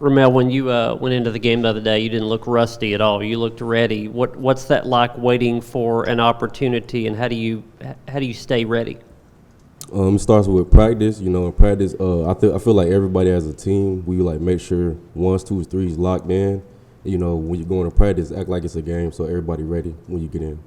Ramel, when you went into the game the other day, you didn't look rusty at all. You looked ready. What's that like, waiting for an opportunity, and how do you stay ready? It starts with practice. In practice, I feel like everybody as a team, we like make sure ones, twos, threes locked in. When you go into practice, act like it's a game, so everybody ready when you get in.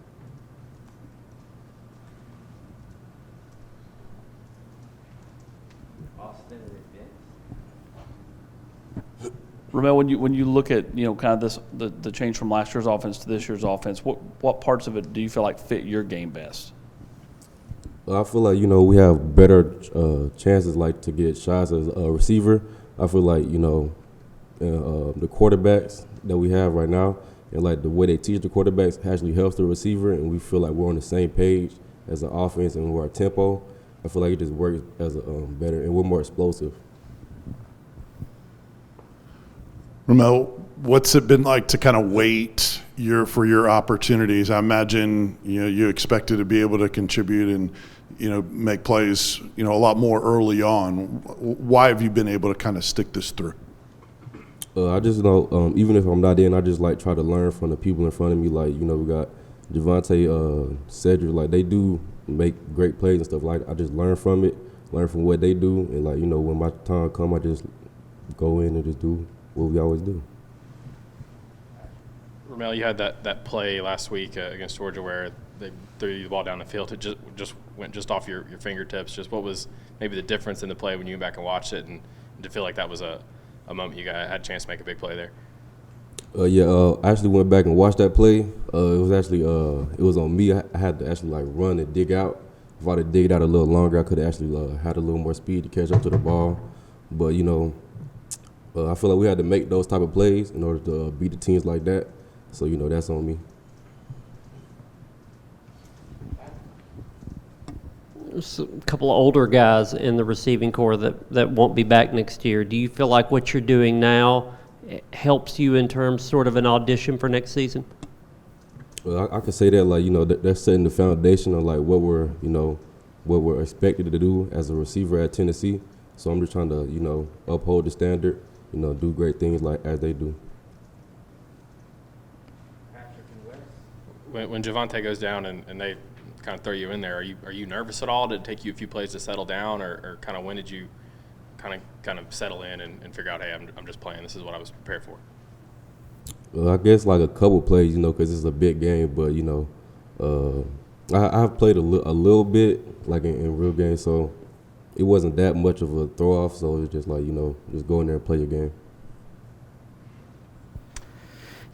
Ramel, when you look at kind of the change from last year's offense to this year's offense, what parts of it do you feel like fit your game best? I feel like we have better chances like to get shots as a receiver. I feel like the quarterbacks that we have right now and like the way they teach the quarterbacks actually helps the receiver, and we feel like we're on the same page as an offense and we're our tempo. I feel like it just works as a better, and we're more explosive. Ramel, what's it been like to kind of wait for your opportunities? I imagine you expected to be able to contribute and make plays a lot more early on. Why have you been able to kind of stick this through? I just know even if I'm not in, I just like try to learn from the people in front of me. Like we got JaVonta, Cedric. Like they do make great plays and stuff. Like I just learn from what they do, and like when my time come, I just go in and just do what we always do. Ramel, you had that play last week against Georgia where they threw you the ball down the field. It just went just off your fingertips. Just what was maybe the difference in the play when you went back and watched it, and to feel like that was a moment you had a chance to make a big play there? I actually went back and watched that play. It was actually it was on me. I had to actually like run and dig out. If I'd have digged out a little longer, I could have actually had a little more speed to catch up to the ball. But I feel like we had to make those type of plays in order to beat the teams like that. So, that's on me. There's a couple of older guys in the receiving corps that won't be back next year. Do you feel like what you're doing now helps you in terms sort of an audition for next season? Well, I could say that, like, they're setting the foundation of, like, what we're expected to do as a receiver at Tennessee. So I'm just trying to, uphold the standard, do great things like as they do. When JaVonta goes down and they kind of throw you in there, are you nervous at all? Did it take you a few plays to settle down, or kind of when did you kind of settle in and figure out, hey, I'm just playing, this is what I was prepared for? Well, I guess like a couple plays, because it's a big game, but I've played a little bit like in real games, so it wasn't that much of a throw off. So it's just like just go in there and play your game.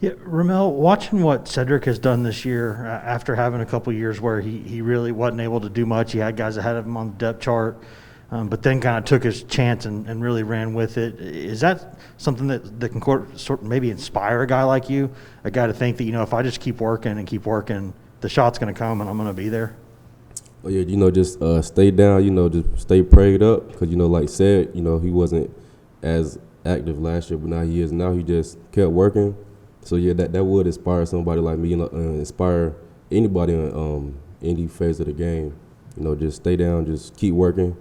Yeah, Ramel, watching what Cedric has done this year after having a couple years where he really wasn't able to do much. He had guys ahead of him on the depth chart, but then kind of took his chance and really ran with it. Is that something that can sort of maybe inspire a guy like you, a guy to think that, if I just keep working, the shot's going to come and I'm going to be there? Oh, yeah, just stay down, just stay prayed up because, like said, he wasn't as active last year, but now he is. Now he just kept working. So, yeah, that would inspire somebody like me, inspire anybody in any phase of the game. Just stay down, just keep working,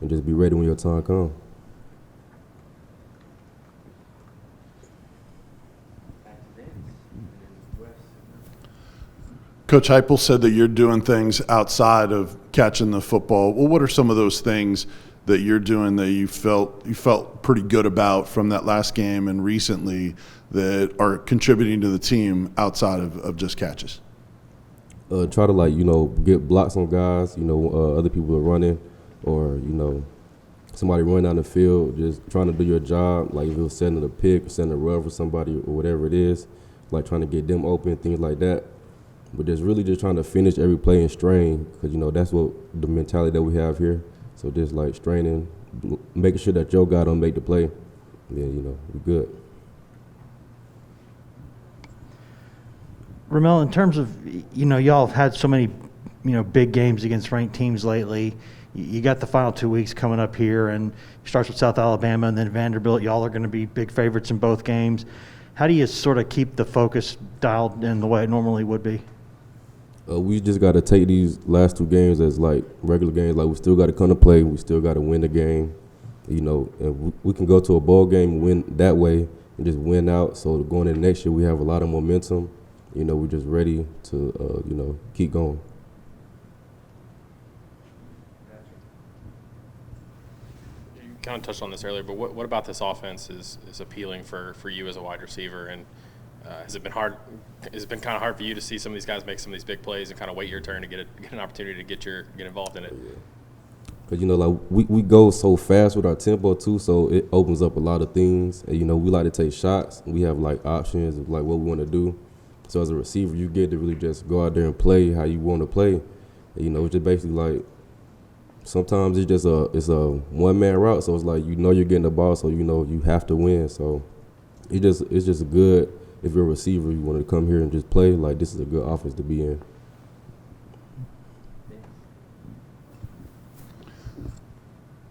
and just be ready when your time comes. Coach Heupel said that you're doing things outside of catching the football. Well, what are some of those things that you're doing that you felt pretty good about from that last game and recently that are contributing to the team outside of just catches? Try to get blocks on guys, other people are running, or somebody running down the field, just trying to do your job, like if it was setting a pick, setting a rub for somebody or whatever it is, like trying to get them open, things like that. But just really just trying to finish every play and strain, because that's what the mentality that we have here. So just like straining, making sure that your guy don't make the play, then we're good. Ramel, in terms of, y'all have had so many, big games against ranked teams lately. You got the final 2 weeks coming up here, and it starts with South Alabama and then Vanderbilt. Y'all are going to be big favorites in both games. How do you sort of keep the focus dialed in the way it normally would be? We just got to take these last two games as like regular games. Like we still got to come to play. We still got to win the game. You know, and we can go to a bowl game and win that way and just win out. So going into next year, we have a lot of momentum. You know, we're just ready to, you know, keep going. You kind of touched on this earlier, but what about this offense is appealing for you as a wide receiver? And has it been hard? Has it been kind of hard for you to see some of these guys make some of these big plays and kind of wait your turn to get an opportunity to get involved in it? Yeah. Cause you know, like we go so fast with our tempo too, so it opens up a lot of things. And you know, we like to take shots. We have like options of like what we want to do. So as a receiver, you get to really just go out there and play how you want to play. And, you know, it's just basically like sometimes it's a one-man route. So it's like, you know, you're getting the ball, so you know you have to win. So it's just good if you're a receiver, you want to come here and just play. Like, this is a good offense to be in.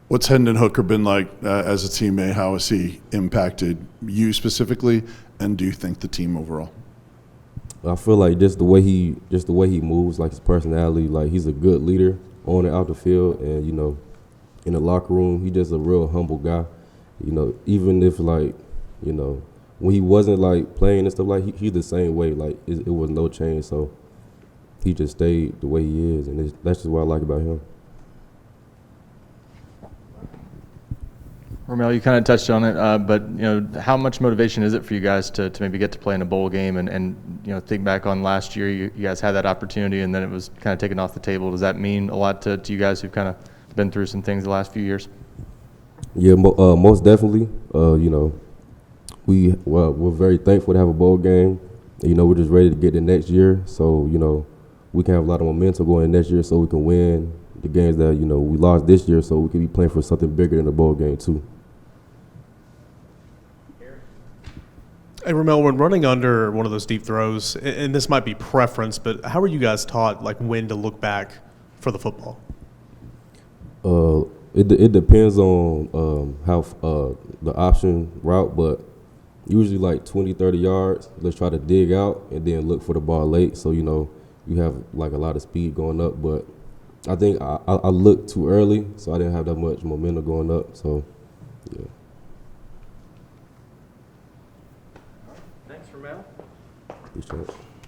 What's Hendon Hooker been like as a teammate? How has he impacted you specifically, and do you think the team overall? I feel like just the way he moves, like his personality, like he's a good leader on and out the field, and you know, in the locker room, he's just a real humble guy. You know, even if like, you know, when he wasn't like playing and stuff, like he's the same way. Like it was no change, so he just stayed the way he is, and that's just what I like about him. Ramel, you kind of touched on it, but you know, how much motivation is it for you guys to maybe get to play in a bowl game and you know, think back on last year, you guys had that opportunity and then it was kind of taken off the table. Does that mean a lot to you guys who've kind of been through some things the last few years? Yeah, most definitely. You know, we're very thankful to have a bowl game. You know, we're just ready to get the next year, so you know, we can have a lot of momentum going next year, so we can win the games that you know we lost this year, so we can be playing for something bigger than the bowl game too. Hey, Ramel, when running under one of those deep throws, and this might be preference, but how are you guys taught like when to look back for the football? It depends on how the option route, but usually like 20, 30 yards, let's try to dig out and then look for the ball late. So, you know, you have like a lot of speed going up, but I think I looked too early, so I didn't have that much momentum going up. So, yeah. Thanks, Ramel. Appreciate it.